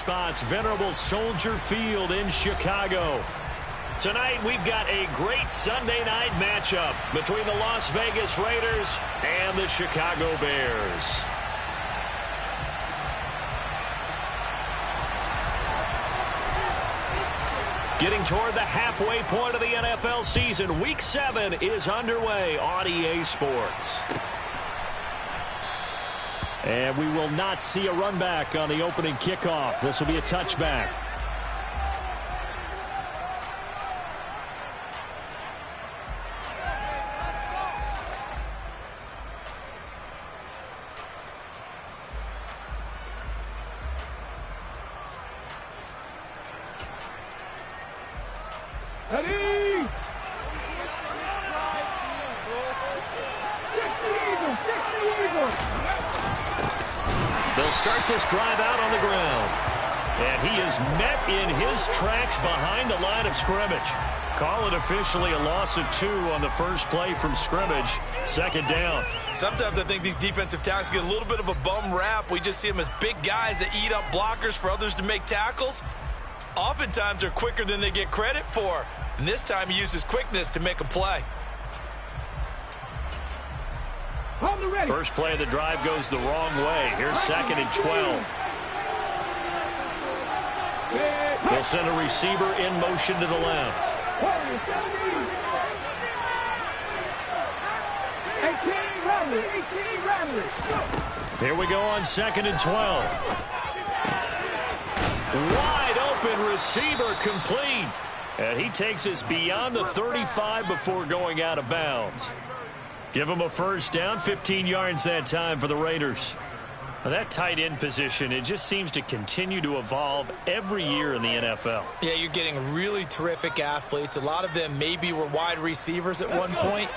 spots, venerable Soldier Field in Chicago. Tonight, we've got a great Sunday night matchup between the Las Vegas Raiders and the Chicago Bears. Getting toward the halfway point of the NFL season, Week 7 is underway on EA Sports. And we will not see a run back on the opening kickoff. This will be a touchback. They'll start this drive out on the ground. And he is met in his tracks behind the line of scrimmage. Call it officially a loss of 2 on the first play from scrimmage. Second down. Sometimes I think these defensive tackles get a little bit of a bum rap. We just see them as big guys that eat up blockers for others to make tackles. Oftentimes they're quicker than they get credit for. And this time he uses quickness to make a play. First play of the drive goes the wrong way. Here's 2nd and 12. They'll send a receiver in motion to the left. Here we go on 2nd and 12. Wide open receiver complete. And he takes us beyond the 35 before going out of bounds. Give him a first down, 15 yards that time for the Raiders. Now that tight end position, it just seems to continue to evolve every year in the NFL. Yeah, you're getting really terrific athletes. A lot of them maybe were wide receivers at one point.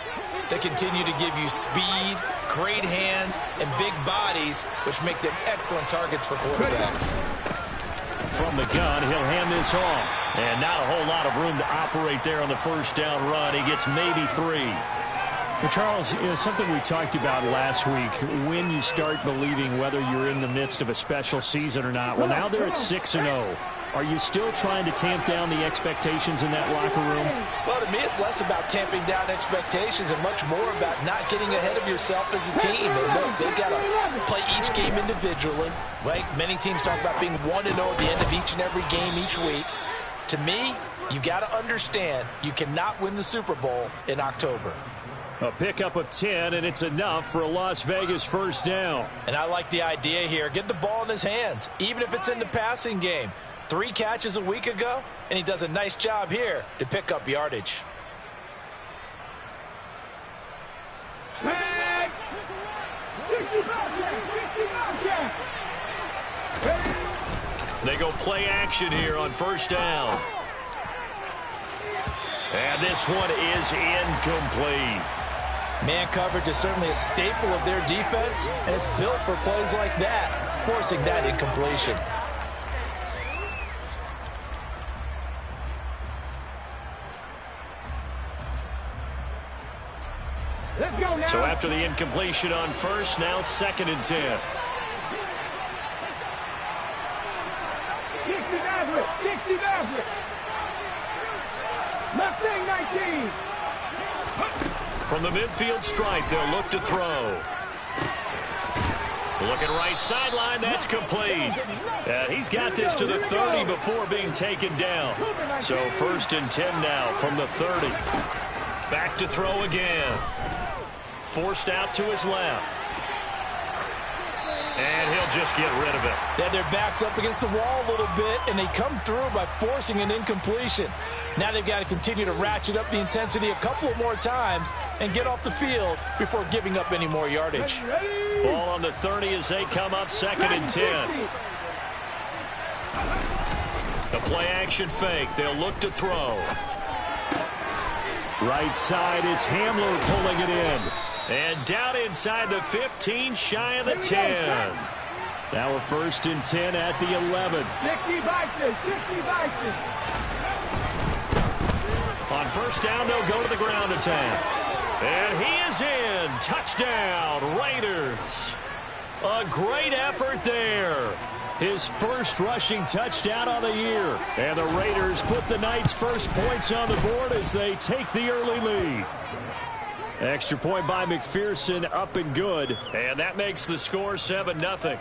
They continue to give you speed, great hands, and big bodies, which make them excellent targets for quarterbacks. From the gun, he'll hand this off. And not a whole lot of room to operate there on the first down run. He gets maybe 3. Well, Charles, something we talked about last week, when you start believing whether you're in the midst of a special season or not. Well, now they're at 6-0. Are you still trying to tamp down the expectations in that locker room? Well, to me, it's less about tamping down expectations and much more about not getting ahead of yourself as a team. And look, they've got to play each game individually, right? Many teams talk about being 1-0 at the end of each and every game each week. To me, you've got to understand you cannot win the Super Bowl in October. A pickup of 10, and it's enough for a Las Vegas first down. And I like the idea here. Get the ball in his hands, even if it's in the passing game. 3 catches a week ago, and he does a nice job here to pick up yardage. They go play action here on first down. And this one is incomplete. Man coverage is certainly a staple of their defense, and it's built for plays like that, forcing that incompletion. So after the incompletion on first, now 2nd and 10. From the midfield stripe, they'll look to throw. Looking right sideline, that's complete. He's got this to the 30 before being taken down. So 1st and 10 now from the 30. Back to throw again. Forced out to his left. And he'll just get rid of it. Yeah, their back's up against the wall a little bit, and they come through by forcing an incompletion. Now they've got to continue to ratchet up the intensity a couple more times and get off the field before giving up any more yardage. Ball on the 30 as they come up 2nd and 10. The play action fake. They'll look to throw. Right side, it's Hamler pulling it in. And down inside the 15, shy of the 10. Now a 1st and 10 at the 11. 60 On first down, they'll go to the ground attack. And he is in. Touchdown, Raiders. A great effort there. His first rushing touchdown on the year. And the Raiders put the Knights' first points on the board as they take the early lead. Extra point by McPherson, up and good. And that makes the score 7-0.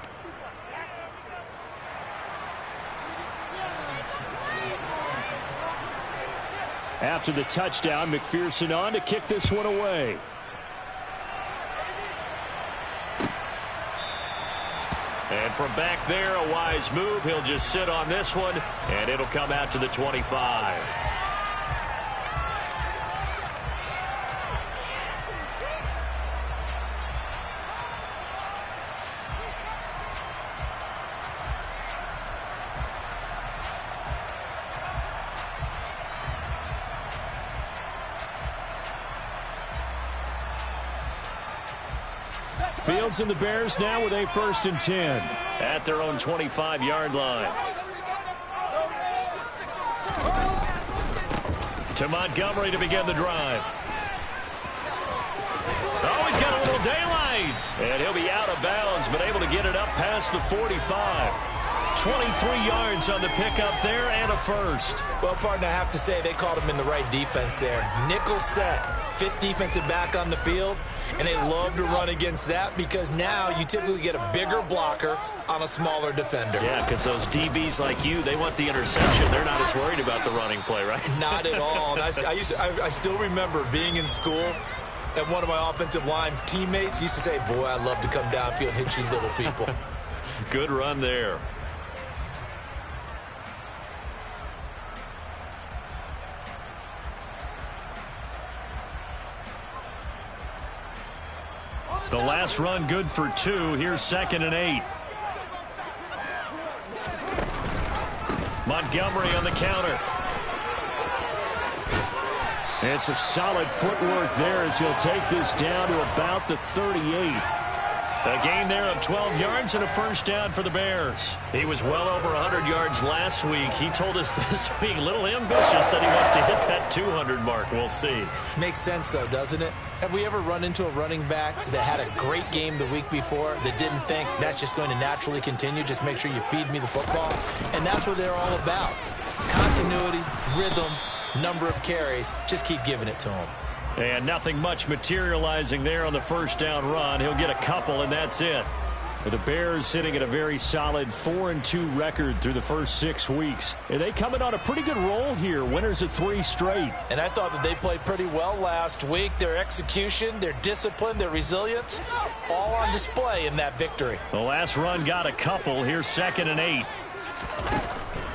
After the touchdown, McPherson on to kick this one away. And from back there, a wise move. He'll just sit on this one, and it'll come out to the 25. Fields and the Bears now with a 1st and 10. At their own 25-yard line. To Montgomery to begin the drive. Oh, he's got a little daylight. And he'll be out of bounds, but able to get it up past the 45. 23 yards on the pickup there and a first. Well, partner, I have to say they called him in the right defense there. Nickel set, 5th defensive back on the field, and they love to run against that because now you typically get a bigger blocker on a smaller defender. Yeah, because those DBs like you, they want the interception. They're not as worried about the running play, right? Not at all. And I still remember being in school, and one of my offensive line teammates used to say, boy, I love to come downfield and hit you little people. Good run there. The last run good for 2. Here's 2nd and 8. Montgomery on the counter. And some solid footwork there as he'll take this down to about the 38. A gain there of 12 yards and a first down for the Bears. He was well over 100 yards last week. He told us this week, a little ambitious, that he wants to hit that 200 mark. We'll see. Makes sense, though, doesn't it? Have we ever run into a running back that had a great game the week before that didn't think that's just going to naturally continue? Just make sure you feed me the football. And that's what they're all about. Continuity, rhythm, number of carries. Just keep giving it to him. And nothing much materializing there on the first down run. He'll get a couple, and that's it. The Bears sitting at a very solid 4-2 record through the first 6 weeks. And they coming on a pretty good roll here. Winners of 3 straight. And I thought that they played pretty well last week. Their execution, their discipline, their resilience, all on display in that victory. The last run got a couple. Here's 2nd and 8.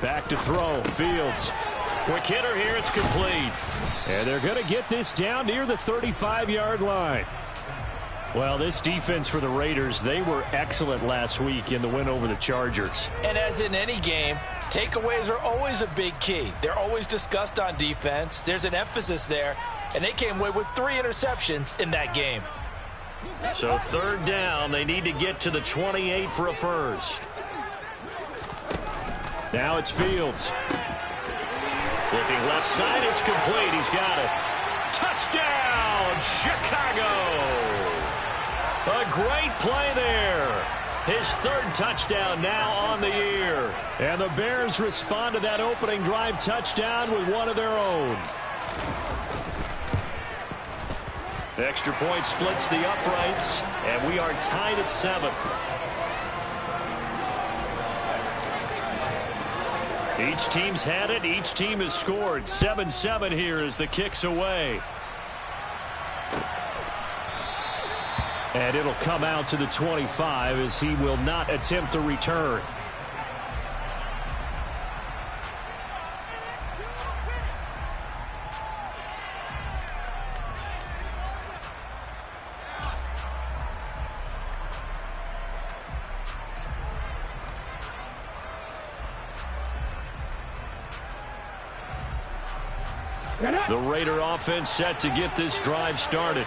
Back to throw. Fields. Quick hitter here. It's complete. And they're going to get this down near the 35-yard line. Well, this defense for the Raiders, they were excellent last week in the win over the Chargers. And as in any game, takeaways are always a big key. They're always discussed on defense. There's an emphasis there, and they came away with 3 interceptions in that game. So 3rd down, they need to get to the 28 for a first. Now it's Fields. Looking left side, it's complete. He's got it. Touchdown, Chicago! A great play there. His 3rd touchdown now on the year. And the Bears respond to that opening drive touchdown with one of their own. The extra point splits the uprights, and we are tied at 7. Each team's had it. Each team has scored. 7-7 here as the kick's away. And it'll come out to the 25 as he will not attempt a return. The Raider offense set to get this drive started.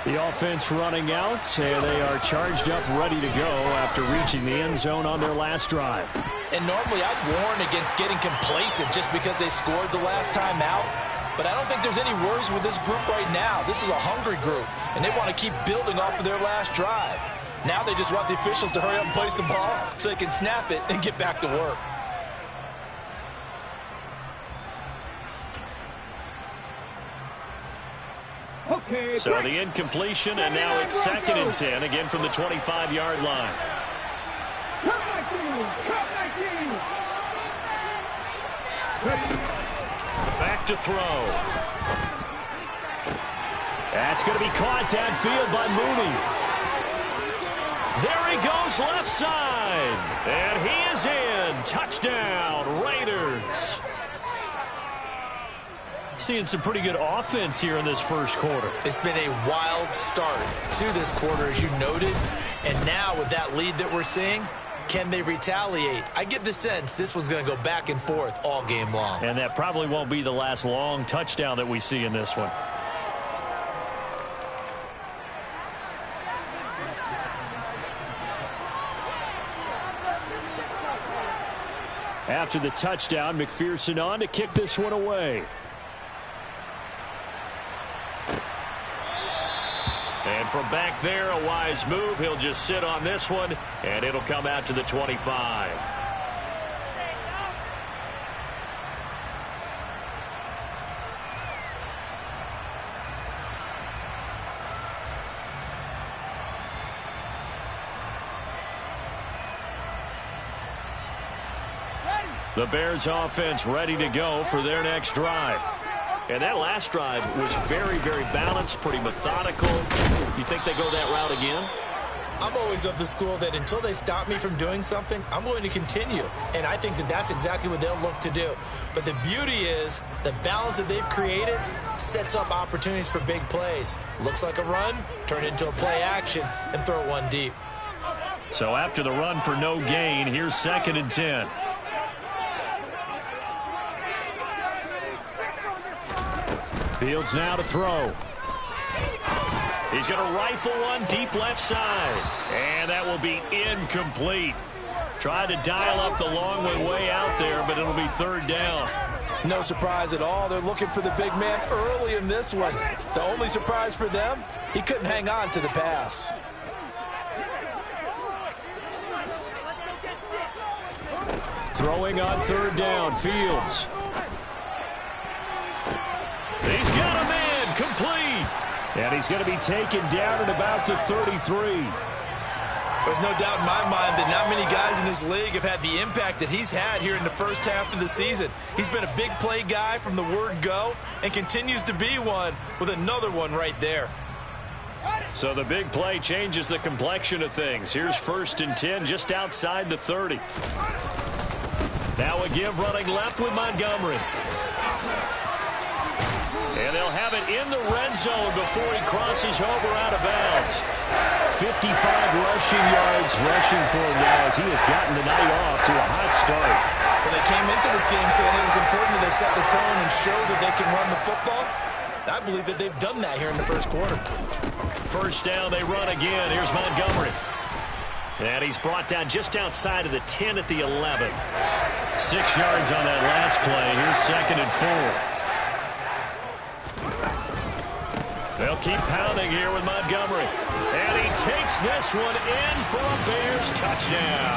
The offense running out, and they are charged up, ready to go after reaching the end zone on their last drive. And normally I'd warn against getting complacent just because they scored the last time out. But I don't think there's any worries with this group right now. This is a hungry group, and they want to keep building off of their last drive. Now they just want the officials to hurry up and place the ball so they can snap it and get back to work. So the incompletion, and now it's 2nd and 10, again from the 25-yard line. Back to throw. That's going to be caught downfield by Mooney. There he goes left side. And he is in. Touchdown, Raiders. Seeing some pretty good offense here in this first quarter. It's been a wild start to this quarter, as you noted. And now with that lead that we're seeing, can they retaliate? I get the sense this one's going to go back and forth all game long. And that probably won't be the last long touchdown that we see in this one. After the touchdown, McPherson on to kick this one away. And from back there, a wise move. He'll just sit on this one, and it'll come out to the 25. The Bears offense ready to go for their next drive. And that last drive was very, very balanced, pretty methodical. You think they go that route again? I'm always of the school that until they stop me from doing something, I'm going to continue. And I think that that's exactly what they'll look to do. But the beauty is the balance that they've created sets up opportunities for big plays. Looks like a run, turn it into a play action, and throw one deep. So after the run for no gain, here's 2nd and 10. Fields now to throw. He's going to rifle one deep left side. And that will be incomplete. Tried to dial up the long way out there, but it'll be 3rd down. No surprise at all. They're looking for the big man early in this one. The only surprise for them, he couldn't hang on to the pass. Throwing on 3rd down, Fields. He's got a man, complete. And he's going to be taken down at about the 33. There's no doubt in my mind that not many guys in this league have had the impact that he's had here in the first half of the season. He's been a big play guy from the word go and continues to be one with another one right there. So the big play changes the complexion of things. Here's 1st and 10 just outside the 30. Now a give running left with Montgomery. And they'll have it in the red zone before he crosses over out of bounds. 55 rushing yards rushing for him now as he has gotten the night off to a hot start. Well, they came into this game saying it was important that they set the tone and show that they can run the football. I believe that they've done that here in the first quarter. 1st down, they run again. Here's Montgomery. And he's brought down just outside of the 10 at the 11. 6 yards on that last play. Here's 2nd and 4. They'll keep pounding here with Montgomery. And he takes this one in for a Bears touchdown.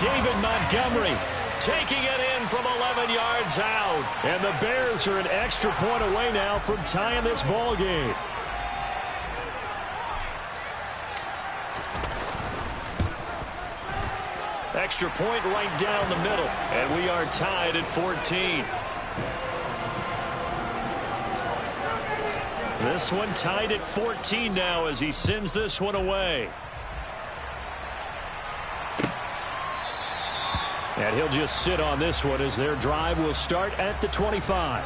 David Montgomery taking it in from 11 yards out. And the Bears are an extra point away now from tying this ball game. Extra point right down the middle. And we are tied at 14. This one tied at 14 now as he sends this one away. And he'll just sit on this one as their drive will start at the 25.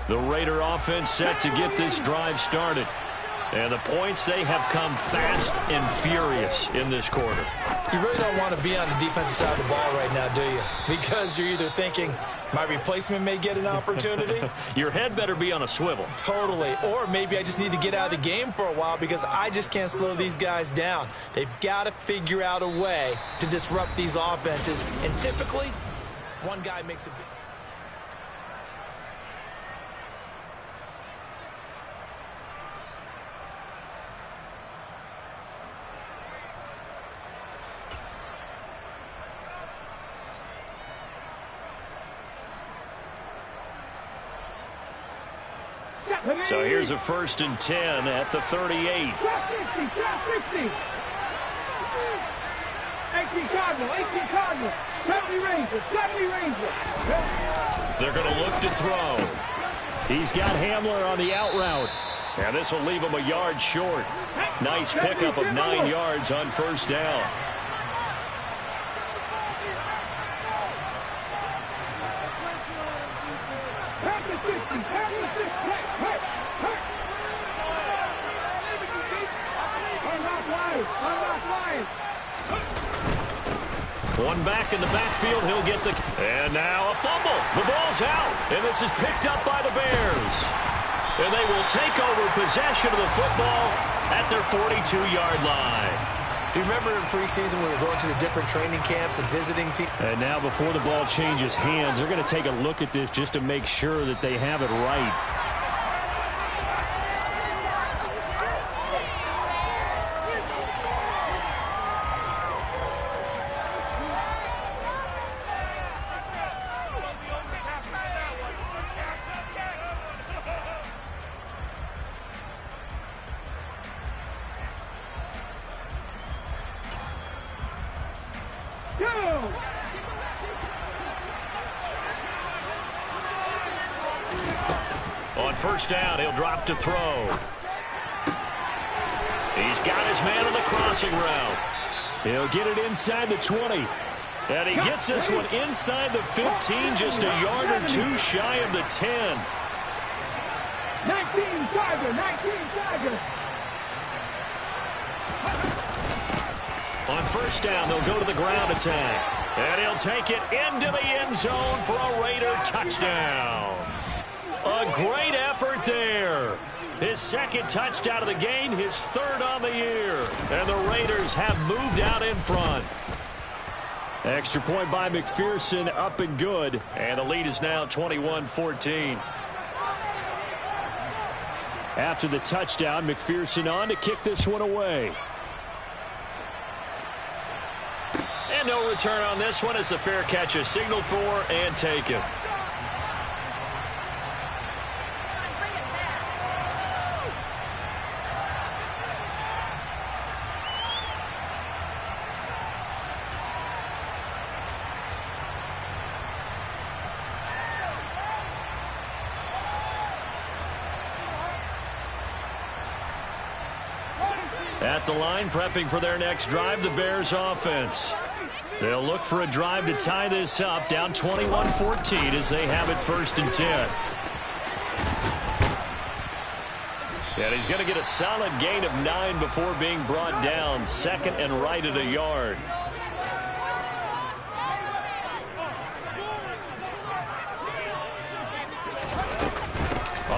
The Raider offense set to get this drive started. And the points, they have come fast and furious in this quarter. You really don't want to be on the defensive side of the ball right now, do you? Because you're either thinking, my replacement may get an opportunity. Your head better be on a swivel. Totally. Or maybe I just need to get out of the game for a while because I just can't slow these guys down. They've got to figure out a way to disrupt these offenses. And typically, one guy makes a big... So here's a 1st and 10 at the 38. 60, 18 Cardinal, 70 Rangers. They're going to look to throw. He's got Hamler on the out route. And this will leave him a yard short. Nice pickup of 9 yards on 1st down. One back in the backfield. He'll get the... And now a fumble. The ball's out. And this is picked up by the Bears. And they will take over possession of the football at their 42-yard line. Do you remember in preseason when we were going to the different training camps and visiting teams? And now before the ball changes hands, they're going to take a look at this just to make sure that they have it right. On 1st down, he'll drop to throw. He's got his man on the crossing route. He'll get it inside the 20. And he gets this one inside the 15, just a yard or 2 shy of the 10. 19 Tiger. On 1st down, they'll go to the ground attack. And he'll take it into the end zone for a Raider touchdown. A great effort there. His 2nd touchdown of the game, his 3rd on the year. And the Raiders have moved out in front. Extra point by McPherson, up and good. And the lead is now 21-14. After the touchdown, McPherson on to kick this one away. And no return on this one as the fair catch is signaled for and taken. At the line, prepping for their next drive, the Bears offense. They'll look for a drive to tie this up, down 21-14 as they have it 1st and 10. And he's going to get a solid gain of 9 before being brought down, 2nd and right at a yard.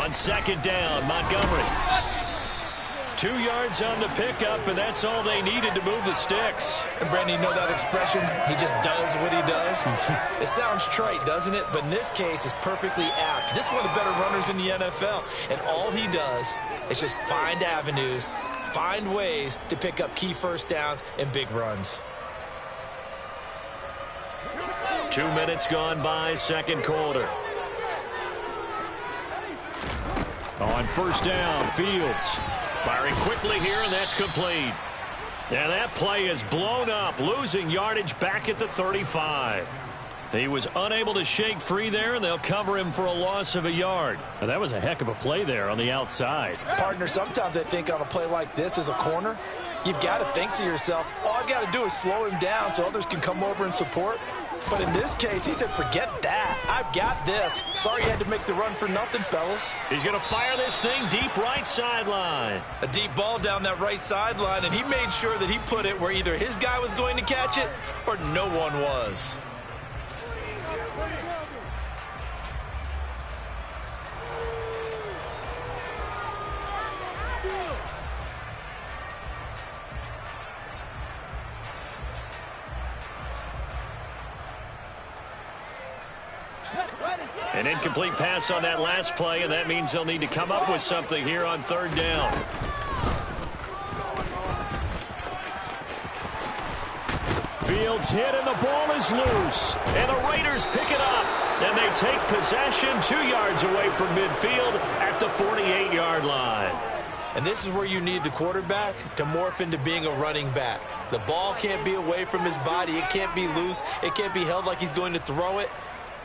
On 2nd down, Montgomery. 2 yards on the pickup, and that's all they needed to move the sticks. And Brandon, you know that expression? He just does what he does. It sounds trite, doesn't it? But in this case, it's perfectly apt. This is one of the better runners in the NFL. And all he does is just find avenues, find ways to pick up key 1st downs and big runs. 2 minutes gone by, 2nd quarter. On 1st down, Fields. Firing quickly here, and that's complete. And that play is blown up, losing yardage back at the 35. He was unable to shake free there, and they'll cover him for a loss of a yard. Well, that was a heck of a play there on the outside. Partner, sometimes I think on a play like this as a corner, you've got to think to yourself, all I got to do is slow him down so others can come over and support. But in this case, he said, forget that. I've got this. Sorry you had to make the run for nothing, fellas. He's going to fire this thing deep right sideline. A deep ball down that right sideline, and he made sure that he put it where either his guy was going to catch it or no one was. An incomplete pass on that last play, and that means they'll need to come up with something here on third down. Fields hit, and the ball is loose. And the Raiders pick it up. And they take possession 2 yards away from midfield at the 48-yard line. And this is where you need the quarterback to morph into being a running back. The ball can't be away from his body. It can't be loose. It can't be held like he's going to throw it.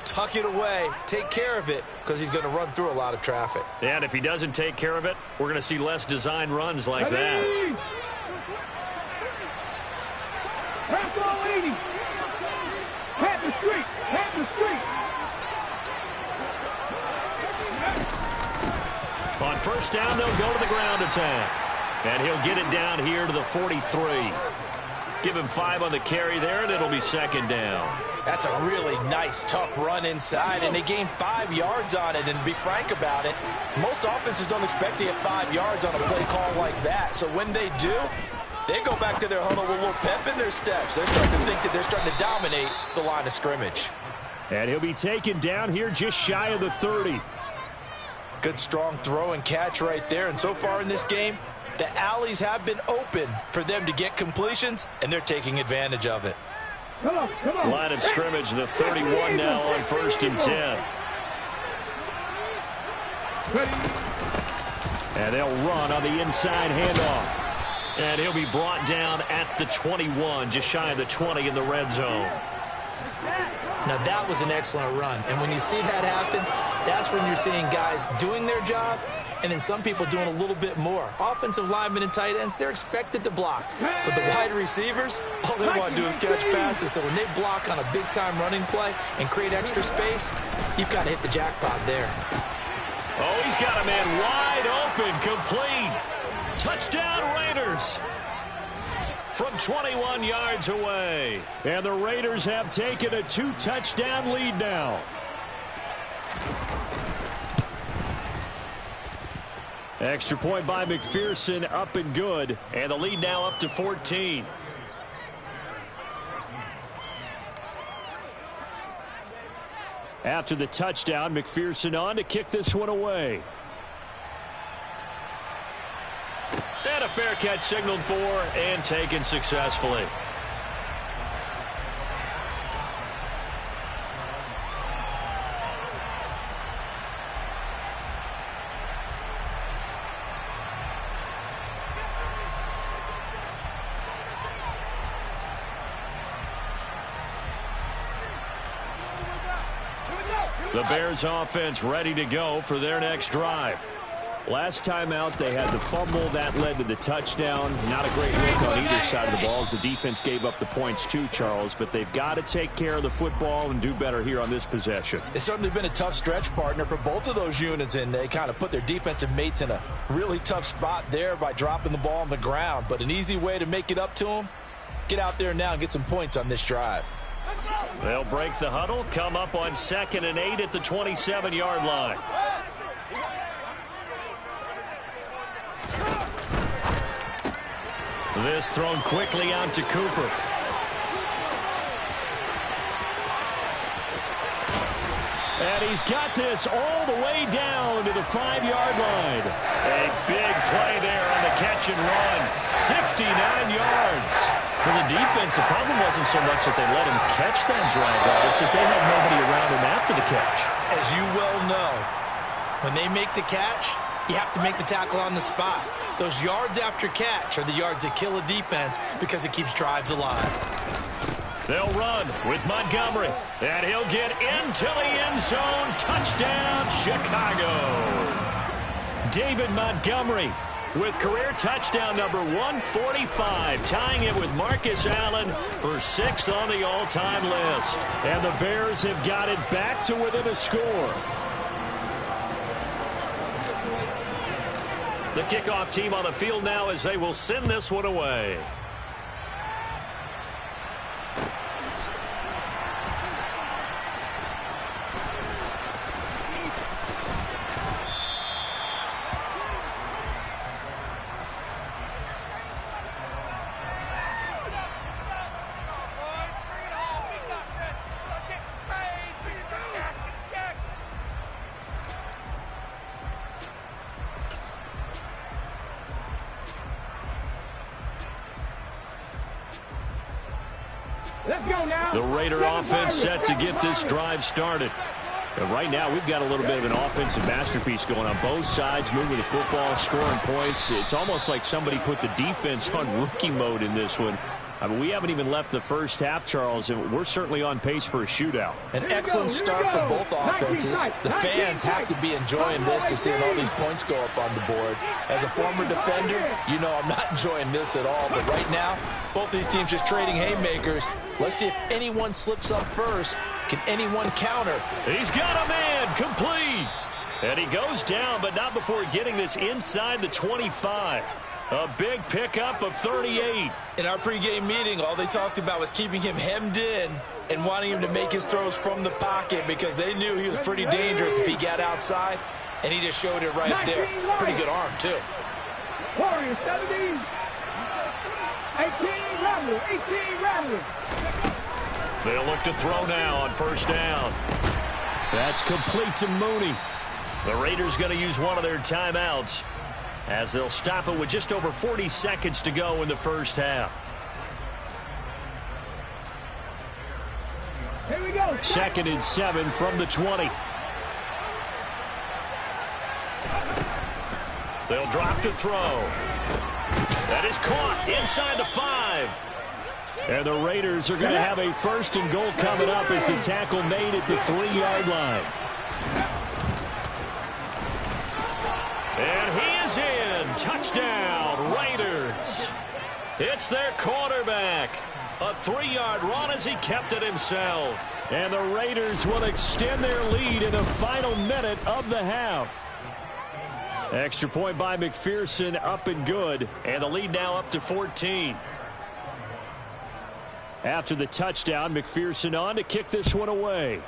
Tuck it away, take care of it, because he's going to run through a lot of traffic. And if he doesn't take care of it, we're going to see less design runs like that. Pass ball 80. Pat the street. Pat the street. On first down, they'll go to the ground attack. And he'll get it down here to the 43. Give him 5 on the carry there, and it'll be second down. That's a really nice, tough run inside, and they gained 5 yards on it. And to be frank about it, most offenses don't expect to get 5 yards on a play call like that. So when they do, they go back to their huddle with a little pep in their steps. They're starting to think that they're starting to dominate the line of scrimmage. And he'll be taken down here just shy of the 30. Good, strong throw and catch right there. And so far in this game, the alleys have been open for them to get completions, and they're taking advantage of it. Come on, come on. Line of scrimmage, the 31 now on first and 10. And they'll run on the inside handoff. And he'll be brought down at the 21, just shy of the 20 in the red zone. Now, that was an excellent run. And when you see that happen, that's when you're seeing guys doing their job and then some people doing a little bit more. Offensive linemen and tight ends, they're expected to block. But the wide receivers, all they want to do is catch passes. So when they block on a big-time running play and create extra space, you've got to hit the jackpot there. Oh, he's got a man wide open, complete. Touchdown, Raiders. From 21 yards away. And the Raiders have taken a 2-touchdown lead now. Extra point by McPherson, up and good. And the lead now up to 14. After the touchdown, McPherson on to kick this one away. And a fair catch signaled for and taken successfully. The Bears offense ready to go for their next drive. Last time out, they had the fumble. That led to the touchdown. Not a great look on either side of the ball as the defense gave up the points too, Charles. But they've got to take care of the football and do better here on this possession. It's certainly been a tough stretch, partner, for both of those units, and they kind of put their defensive mates in a really tough spot there by dropping the ball on the ground. But an easy way to make it up to them, get out there now and get some points on this drive. They'll break the huddle, come up on 2nd and 8 at the 27-yard line. This thrown quickly out to Cooper. And he's got this all the way down to the 5-yard line. A big play there on the catch and run. 69 yards. For the defense, the problem wasn't so much that they let him catch that drive out. It's that they had nobody around him after the catch. As you well know, when they make the catch, you have to make the tackle on the spot. Those yards after catch are the yards that kill a defense because it keeps drives alive. They'll run with Montgomery, and he'll get into the end zone. Touchdown, Chicago. David Montgomery with career touchdown number 145, tying it with Marcus Allen for 6th on the all-time list. And the Bears have got it back to within a score. The kickoff team on the field now as they will send this one away. The Raider offense set to get this drive started. And right now, we've got a little bit of an offensive masterpiece going on both sides, moving the football, scoring points. It's almost like somebody put the defense on rookie mode in this one. I mean, we haven't even left the first half, Charles, and we're certainly on pace for a shootout. An excellent start for both offenses. The fans have to be enjoying this to seeing all these points go up on the board. As a former defender, you know I'm not enjoying this at all. But right now, both these teams just trading haymakers. Let's see if anyone slips up first. Can anyone counter? He's got a man, complete. And he goes down, but not before getting this inside the 25. A big pickup of 38. In our pregame meeting, all they talked about was keeping him hemmed in and wanting him to make his throws from the pocket because they knew he was pretty dangerous if he got outside, and he just showed it right there. Pretty good arm, too. Warriors 17. 18 Rattler. 18 Rattler. They'll look to throw now on first down. That's complete to Mooney. The Raiders going to use one of their timeouts as they'll stop it with just over 40 seconds to go in the first half. Here we go. 2nd and 7 from the 20. They'll drop to throw. That is caught inside the 5. And the Raiders are going to have a 1st and goal coming up as the tackle made at the 3-yard line. And he is in. Touchdown, Raiders. It's their quarterback. A 3-yard run as he kept it himself. And the Raiders will extend their lead in the final minute of the half. Extra point by McPherson, up and good. And the lead now up to 14. After the touchdown, McPherson on to kick this one away.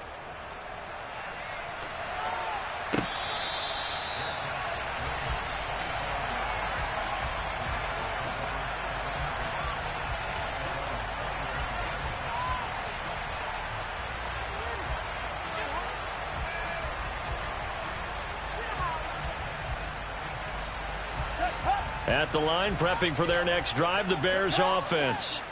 At the line, prepping for their next drive, the Bears offense.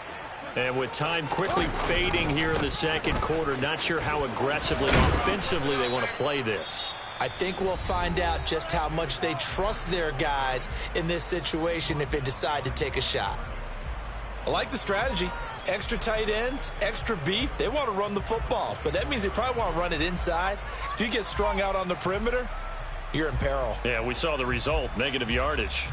And with time quickly fading here in the second quarter, not sure how aggressively offensively they want to play this. I think we'll find out just how much they trust their guys in this situation if they decide to take a shot. I like the strategy. Extra tight ends, extra beef. They want to run the football, but that means they probably want to run it inside. If you get strung out on the perimeter, you're in peril. Yeah, we saw the result, negative yardage.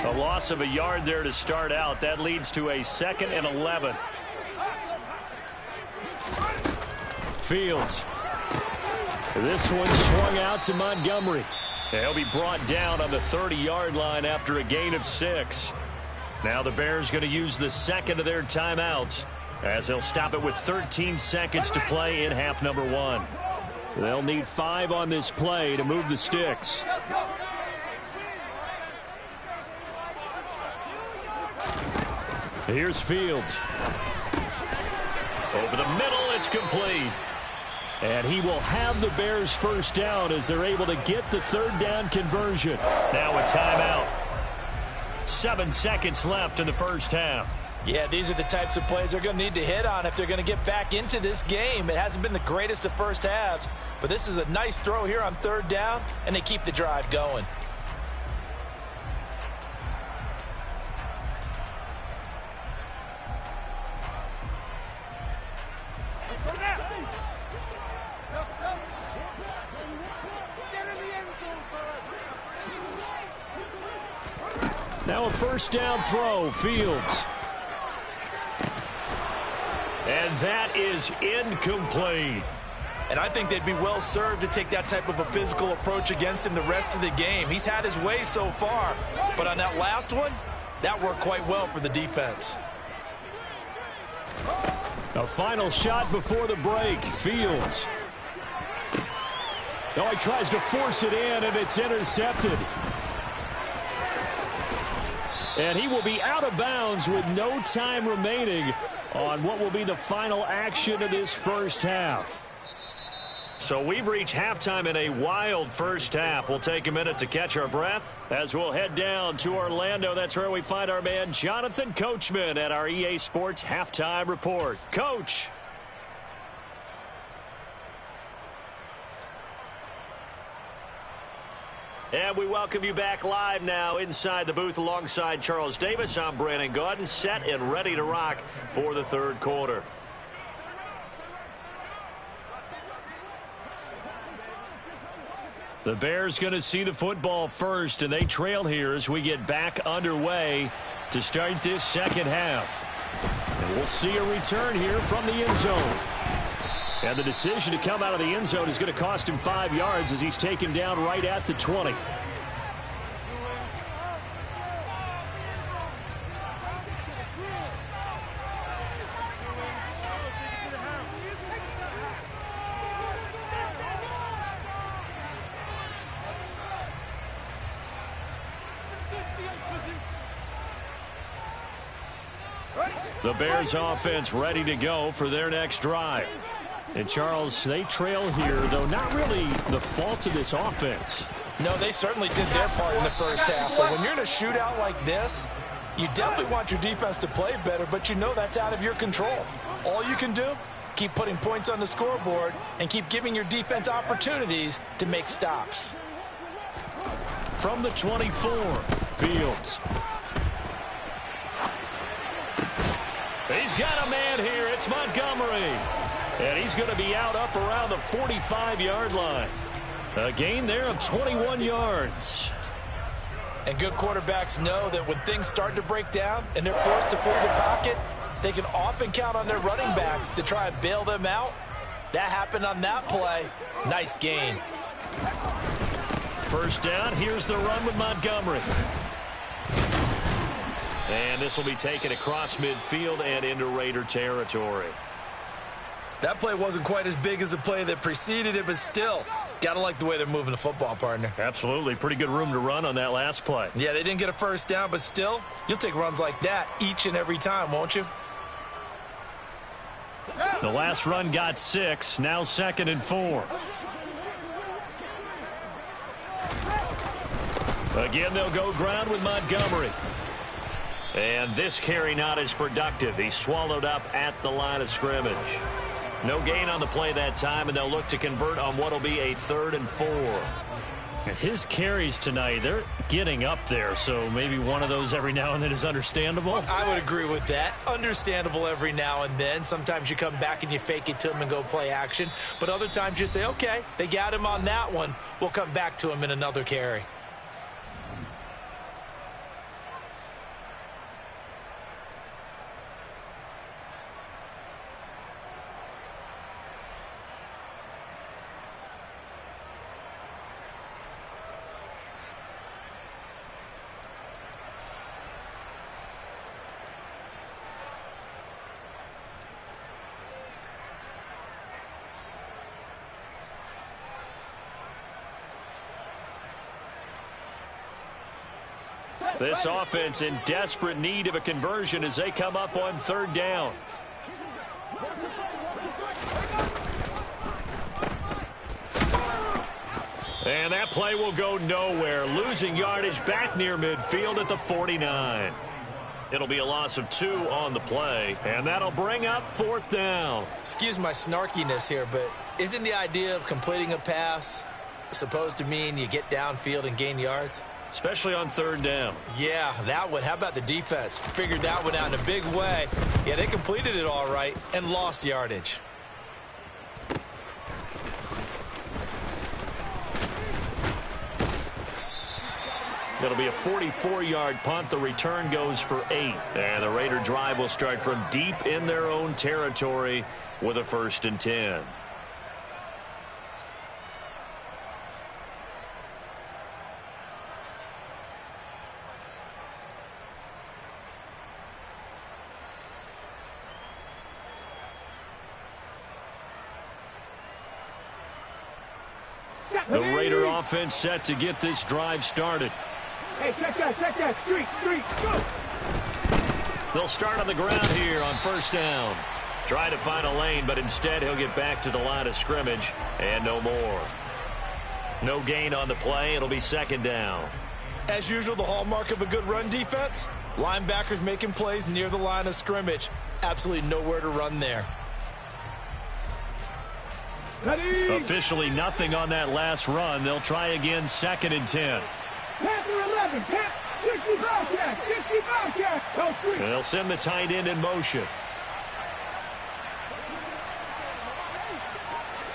A loss of a yard there to start out. That leads to a 2nd and 11. Fields. This one swung out to Montgomery. He'll be brought down on the 30-yard line after a gain of 6. Now the Bears going to use the 2nd of their timeouts as they'll stop it with 13 seconds to play in half number 1. They'll need 5 on this play to move the sticks. Here's Fields. Over the middle, it's complete. And he will have the Bears first down as they're able to get the 3rd down conversion. Now a timeout. 7 seconds left in the first half. Yeah, these are the types of plays they're going to need to hit on if they're going to get back into this game. It hasn't been the greatest of first halves, but this is a nice throw here on 3rd down, and they keep the drive going. Now a first down throw, Fields. And that is incomplete. And I think they'd be well served to take that type of a physical approach against him the rest of the game. He's had his way so far, but on that last one, that worked quite well for the defense. A final shot before the break, Fields. Oh, he tries to force it in, and it's intercepted. And he will be out of bounds with no time remaining on what will be the final action of this first half. So we've reached halftime in a wild first half. We'll take a minute to catch our breath as we'll head down to Orlando. That's where we find our man Jonathan Coachman at our EA Sports Halftime Report. Coach. And we welcome you back live now inside the booth alongside Charles Davis. I'm Brandon Gaudin, set and ready to rock for the third quarter. The Bears going to see the football first, and they trail here as we get back underway to start this second half. And we'll see a return here from the end zone. And the decision to come out of the end zone is going to cost him 5 yards as he's taken down right at the 20. The Bears offense ready to go for their next drive. And Charles, they trail here, though not really the fault of this offense. No, they certainly did their part in the first half. But when you're in a shootout like this, you definitely want your defense to play better, but you know that's out of your control. All you can do, keep putting points on the scoreboard and keep giving your defense opportunities to make stops. From the 24, Fields. He's got a man here. It's Montgomery. And he's going to be out up around the 45-yard line. A gain there of 21 yards. And good quarterbacks know that when things start to break down and they're forced to flee the pocket, they can often count on their running backs to try and bail them out. That happened on that play. Nice gain. First down. Here's the run with Montgomery. And this will be taken across midfield and into Raider territory. That play wasn't quite as big as the play that preceded it, but still, got to like the way they're moving the football, partner. Absolutely. Pretty good room to run on that last play. Yeah, they didn't get a first down, but still, you'll take runs like that each and every time, won't you? The last run got 6. Now 2nd and 4. Again, they'll go ground with Montgomery. And this carry not as productive. He's swallowed up at the line of scrimmage. No gain on the play that time, and they'll look to convert on what will be a 3rd and 4. And his carries tonight, they're getting up there, so maybe one of those every now and then is understandable. I would agree with that. Understandable every now and then. Sometimes you come back and you fake it to him and go play action. But other times you say, okay, they got him on that one. We'll come back to him in another carry. This offense in desperate need of a conversion as they come up on 3rd down. And that play will go nowhere. Losing yardage back near midfield at the 49. It'll be a loss of 2 on the play, and that'll bring up 4th down. Excuse my snarkiness here, but isn't the idea of completing a pass supposed to mean you get downfield and gain yards? Especially on 3rd down. Yeah, that one. How about the defense? Figured that one out in a big way. Yeah, they completed it all right and lost yardage. It'll be a 44-yard punt. The return goes for 8. And the Raider drive will start from deep in their own territory with a 1st and 10. The Raider offense set to get this drive started. Hey, check that. Street, go! They'll start on the ground here on 1st down. Try to find a lane, but instead he'll get back to the line of scrimmage and no more. No gain on the play. It'll be 2nd down. As usual, the hallmark of a good run defense, linebackers making plays near the line of scrimmage. Absolutely nowhere to run there. Officially nothing on that last run. They'll try again 2nd and 10. Pass 11, pass 65 catch. They'll send the tight end in motion.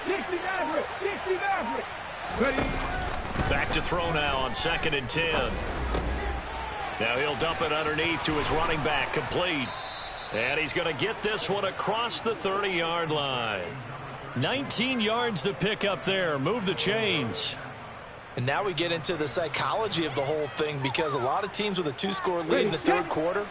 60 average. Back to throw now on 2nd and 10. Now he'll dump it underneath to his running back, complete. And he's going to get this one across the 30-yard line. 19 yards to pick up there. Move the chains. And now we get into the psychology of the whole thing, because a lot of teams with a 2-score lead in the 3rd quarter,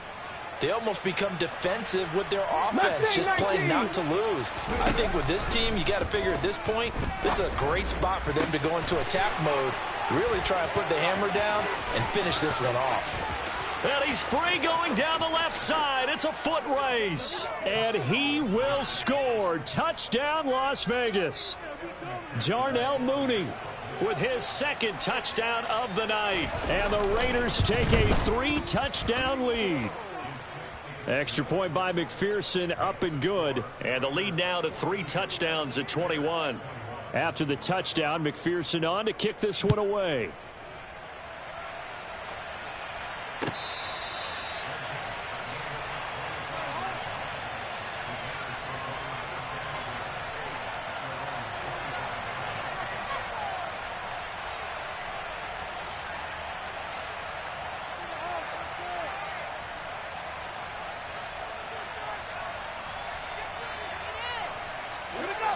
they almost become defensive with their offense, just playing not to lose. I think with this team, you got to figure at this point, this is a great spot for them to go into attack mode, really try and put the hammer down and finish this one off. And he's free going down the left side. It's a foot race. And he will score. Touchdown, Las Vegas. Darnell Mooney with his 2nd touchdown of the night. And the Raiders take a 3-touchdown lead. Extra point by McPherson, up and good. And the lead now to 3 touchdowns at 21. After the touchdown, McPherson on to kick this one away.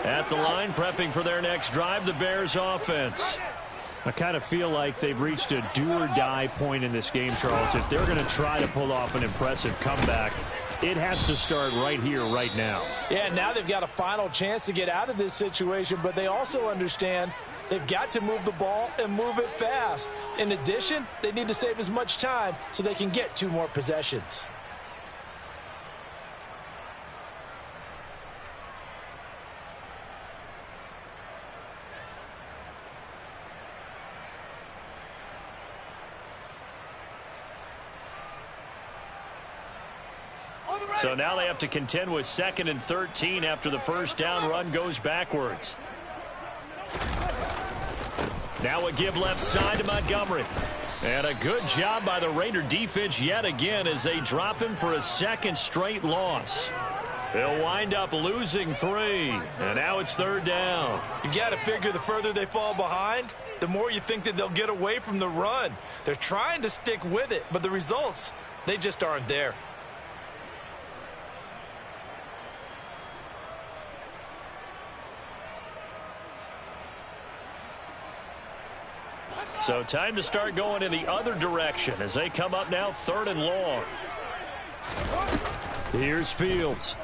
At the line, prepping for their next drive, the Bears offense. I kind of feel like they've reached a do-or-die point in this game, Charles. If they're going to try to pull off an impressive comeback, it has to start right here, right now. Yeah, now they've got a final chance to get out of this situation, but they also understand they've got to move the ball and move it fast. In addition, they need to save as much time so they can get 2 more possessions. So now they have to contend with 2nd and 13 after the 1st down run goes backwards. Now a give left side to Montgomery. And a good job by the Raider defense yet again as they drop him for a 2nd straight loss. They'll wind up losing 3. And now it's 3rd down. You've got to figure the further they fall behind, the more you think that they'll get away from the run. They're trying to stick with it, but the results, they just aren't there. So time to start going in the other direction as they come up now 3rd and long. Here's Fields.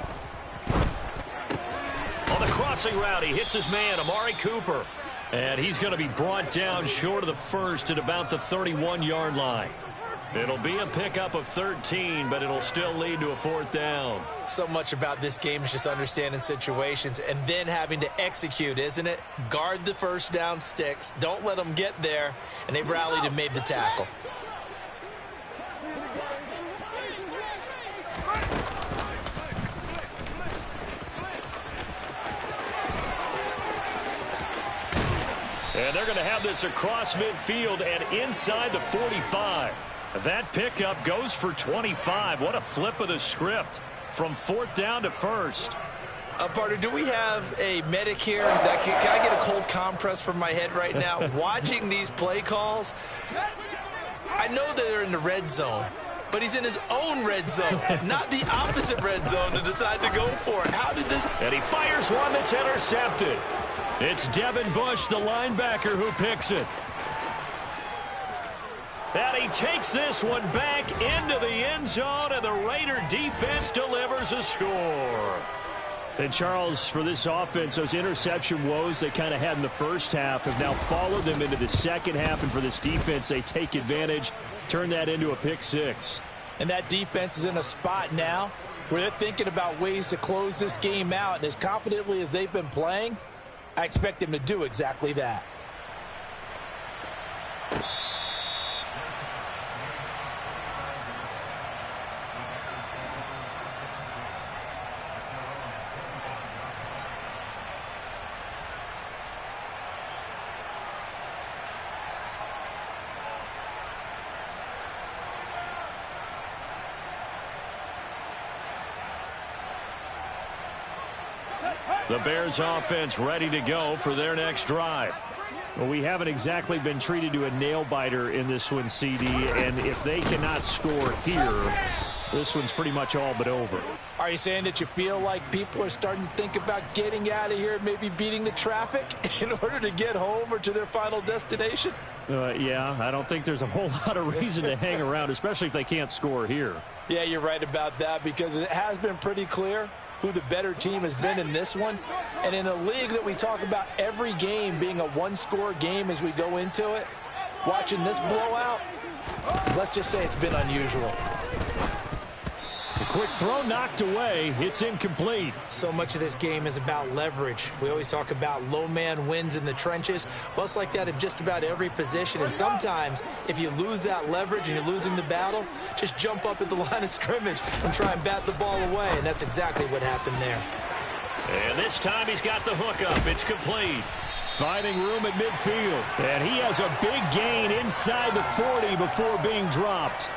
On the crossing route, he hits his man, Amari Cooper. And he's going to be brought down short of the 1st at about the 31-yard line. It'll be a pickup of 13, but it'll still lead to a 4th down. So much about this game is just understanding situations and then having to execute, isn't it? Guard the 1st down sticks. Don't let them get there. And they rallied and made the tackle. And they're going to have this across midfield and inside the 45. That pickup goes for 25. What a flip of the script from 4th down to 1st. Partner, do we have a medic here? Can I get a cold compress from my head right now? Watching these play calls, I know they're in the red zone, but he's in his own red zone, not the opposite red zone to decide to go for it. How did this? And he fires one that's intercepted. It's Devin Bush, the linebacker, who picks it. And he takes this one back into the end zone, and the Raider defense delivers a score. And, Charles, for this offense, those interception woes they kind of had in the first half have now followed them into the second half. And for this defense, they take advantage, turn that into a pick six. And that defense is in a spot now where they're thinking about ways to close this game out. And as confidently as they've been playing, I expect them to do exactly that. The Bears offense ready to go for their next drive. Well, we haven't exactly been treated to a nail-biter in this one, CD, and if they cannot score here, this one's pretty much all but over. Are you saying that you feel like people are starting to think about getting out of here, maybe beating the traffic in order to get home or to their final destination? Yeah, I don't think there's a whole lot of reason to hang around, especially if they can't score here. Yeah, you're right about that, because it has been pretty clear who the better team has been in this one. And in a league that we talk about every game being a one-score game as we go into it, watching this blowout, let's just say it's been unusual. A quick throw knocked away. It's incomplete. So much of this game is about leverage. We always talk about low man wins in the trenches. Well, it's like that in just about every position. And sometimes, if you lose that leverage and you're losing the battle, just jump up at the line of scrimmage and try and bat the ball away. And that's exactly what happened there. And this time he's got the hookup. It's complete. Finding room at midfield. And he has a big gain inside the 40 before being dropped.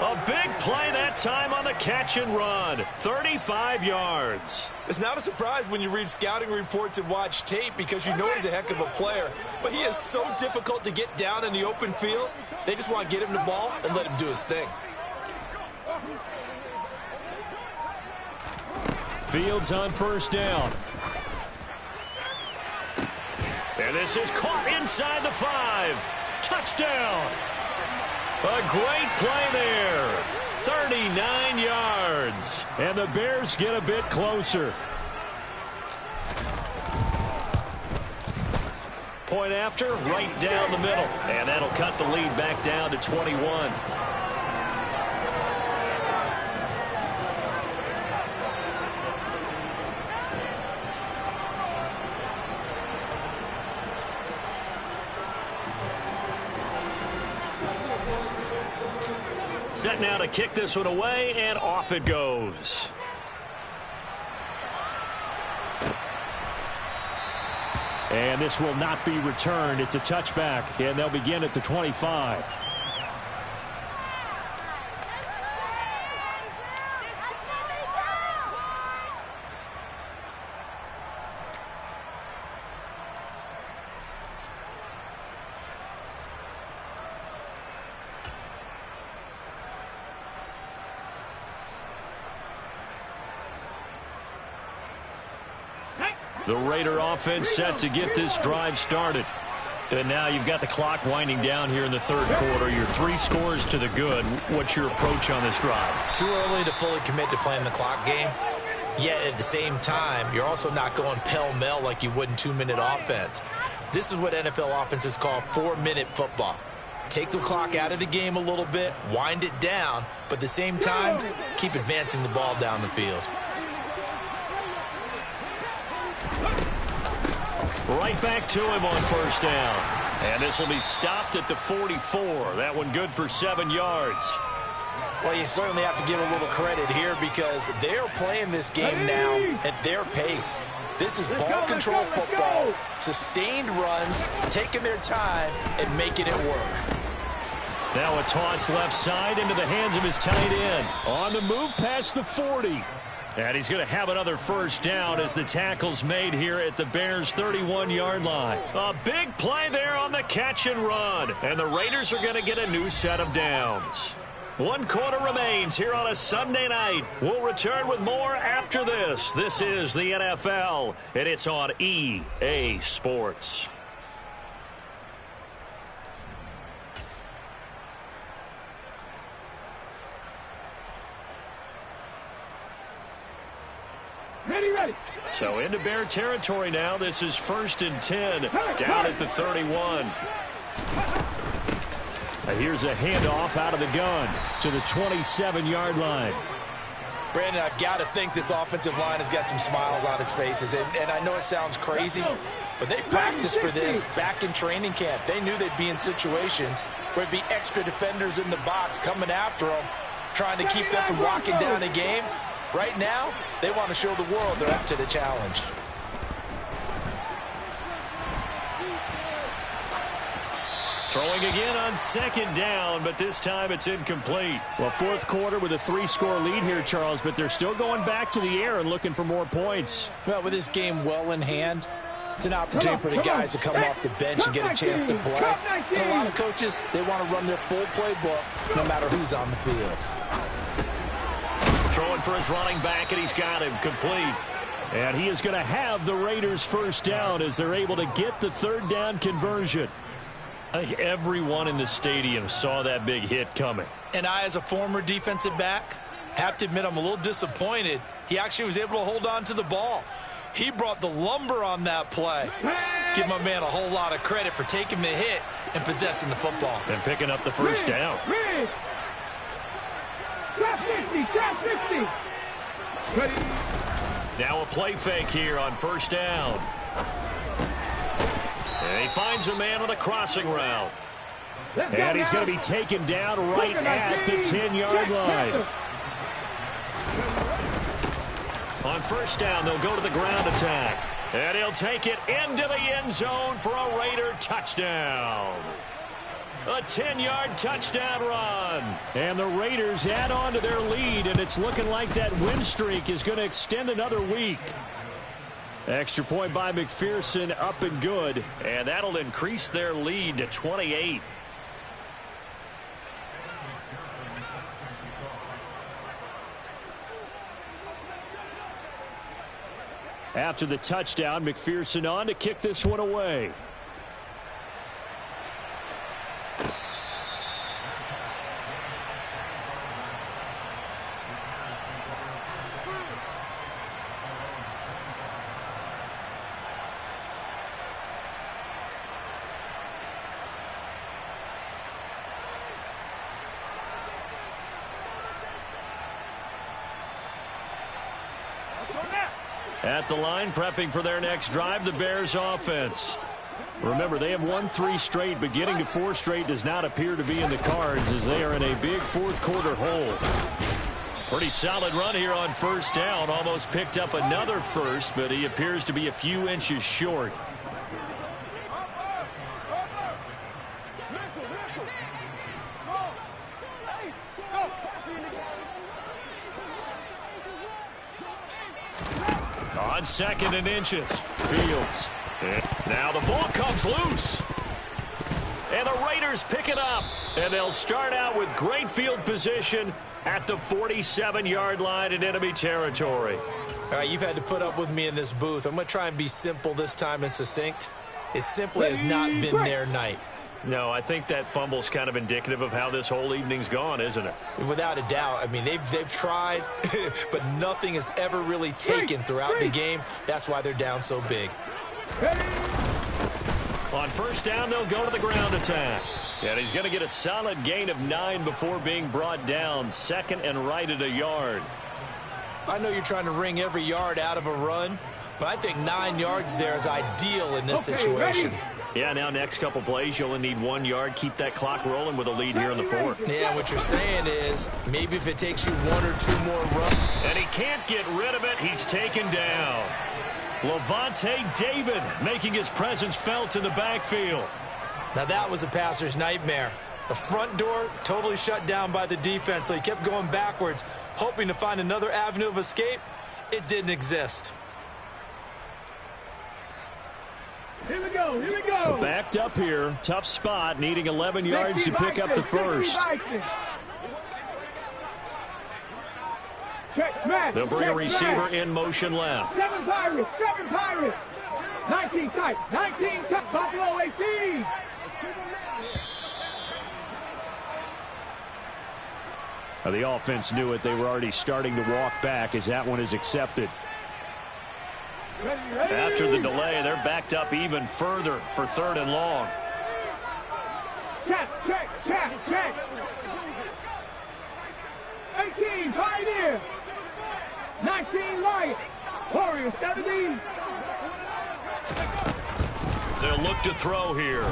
A big play that time on the catch and run. 35 yards. It's not a surprise when you read scouting reports and watch tape, because you know he's a heck of a player. But he is so difficult to get down in the open field. They just want to get him the ball and let him do his thing. Fields on first down. And this is caught inside the 5. Touchdown. A great play there. 39 yards. And the Bears get a bit closer. Point after, right down the middle. And that'll cut the lead back down to 21. Set now to kick this one away, and off it goes. And this will not be returned. It's a touchback, and they'll begin at the 25. The Raider offense set to get this drive started. And now you've got the clock winding down here in the third quarter. You're 3 scores to the good. What's your approach on this drive? Too early to fully commit to playing the clock game. Yet at the same time, you're also not going pell-mell like you would in 2-minute offense. This is what NFL offenses call 4-minute football. Take the clock out of the game a little bit, wind it down, but at the same time, keep advancing the ball down the field. Right back to him on first down. And this will be stopped at the 44. That one good for 7 yards. Well, you certainly have to give a little credit here, because they're playing this game now at their pace. This is ball control football, sustained runs, taking their time and making it work. Now a toss left side into the hands of his tight end. On the move past the 40. And he's going to have another first down as the tackle's made here at the Bears' 31-yard line. A big play there on the catch and run. And the Raiders are going to get a new set of downs. 1 quarter remains here on a Sunday night. We'll return with more after this. This is the NFL, and it's on EA Sports. Ready. So into Bear territory now. This is 1st and 10 down at the 31. Here's a handoff out of the gun to the 27-yard line. Brandon, I've got to think this offensive line has got some smiles on its faces. And I know it sounds crazy, but they practiced for this back in training camp. They knew they'd be in situations where it'd be extra defenders in the box coming after them, trying to keep them from locking down a game. Right now, they want to show the world they're up to the challenge. Throwing again on 2nd down, but this time it's incomplete. Well, 4th quarter with a 3-score lead here, Charles, but they're still going back to the air and looking for more points. Well, with this game well in hand, it's an opportunity for the guys to come off the bench and get a chance to play. And a lot of coaches, they want to run their full playbook no matter who's on the field. Throwing for his running back, and he's got him complete. And he is going to have the Raiders first down as they're able to get the 3rd down conversion. I think everyone in the stadium saw that big hit coming. And I, as a former defensive back, have to admit I'm a little disappointed. He actually was able to hold on to the ball. He brought the lumber on that play. Give my man a whole lot of credit for taking the hit and possessing the football. And picking up the first down. Trap 50. Ready. Now a play fake here on 1st down. And he finds a man on a crossing route. And he's going to be taken down right at the 10-yard line. On 1st down, they'll go to the ground attack. And he'll take it into the end zone for a Raider touchdown. A 10-yard touchdown run. And the Raiders add on to their lead, and it's looking like that win streak is going to extend another week. Extra point by McPherson, up and good. And that'll increase their lead to 28. After the touchdown, McPherson on to kick this one away. At the line, prepping for their next drive, the Bears offense. Remember, they have won 3 straight, but getting to 4 straight does not appear to be in the cards as they are in a big 4th quarter hole. Pretty solid run here on 1st down. Almost picked up another first, but he appears to be a few inches short. On 2nd and inches. Fields. And now the ball comes loose. And the Raiders pick it up. And they'll start out with great field position at the 47-yard line in enemy territory. All right, you've had to put up with me in this booth. I'm going to try and be simple this time and succinct. It simply has not been their night. No, I think that fumble's kind of indicative of how this whole evening's gone, isn't it? Without a doubt. I mean, they've tried, but nothing has ever really taken throughout the game. That's why they're down so big. On 1st down, they'll go to the ground attack. And he's going to get a solid gain of 9 before being brought down. 2nd and right at a yard. I know you're trying to wring every yard out of a run, but I think 9 yards there is ideal in this situation. Yeah, now next couple plays, you only need 1 yard. Keep that clock rolling with a lead here in the 4th. Yeah, what you're saying is maybe if it takes you 1 or 2 more runs. And he can't get rid of it. He's taken down. Levante David making his presence felt in the backfield. Now that was a passer's nightmare. The front door totally shut down by the defense, so he kept going backwards, hoping to find another avenue of escape. it didn't exist. Here we go, here we go. Backed up here, tough spot, needing 11 yards to pick up the first. They'll bring a receiver in motion left. 7 Pirates. 19 tight, Buffalo AC. The offense knew it. They were already starting to walk back as that one is accepted. After the delay, they're backed up even further for 3rd and long. Check. 18, Pioneer. 19, Lion. Warriors, 70. They'll look to throw here.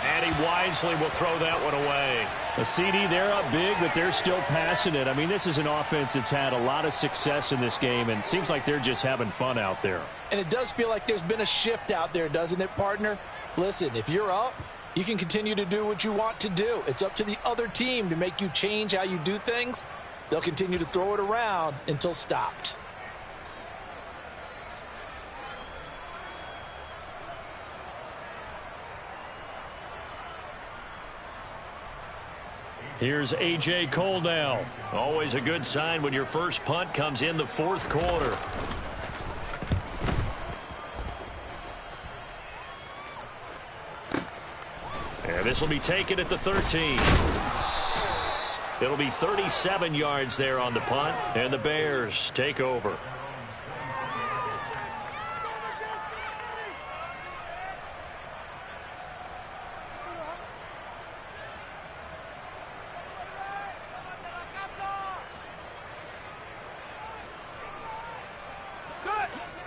And he wisely will throw that one away. A CD, they're up big, but they're still passing it. I mean, this is an offense that's had a lot of success in this game, and it seems like they're just having fun out there. And it does feel like there's been a shift out there, doesn't it, partner? Listen, if you're up, you can continue to do what you want to do. It's up to the other team to make you change how you do things. They'll continue to throw it around until stopped. Here's A.J. Cole now. Always a good sign when your first punt comes in the 4th quarter. And this will be taken at the 13. It'll be 37 yards there on the punt, and the Bears take over.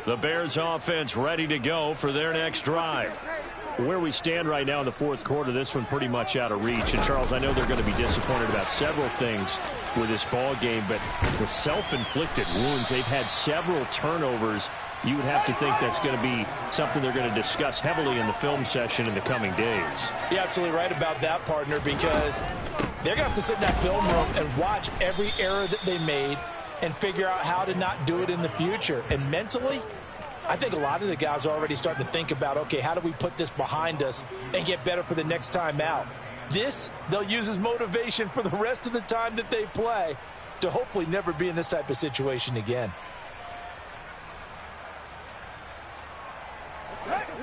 The Bears offense ready to go for their next drive. Where we stand right now in the 4th quarter, this one pretty much out of reach. And, Charles, I know they're going to be disappointed about several things with this ball game, but the self-inflicted wounds, they've had several turnovers. You would have to think that's going to be something they're going to discuss heavily in the film session in the coming days. You're absolutely right about that, partner, because they're going to have to sit in that film room and watch every error that they made and figure out how to not do it in the future. And mentally, I think a lot of the guys are already starting to think about, okay, how do we put this behind us and get better for the next time out? This, they'll use as motivation for the rest of the time that they play to hopefully never be in this type of situation again.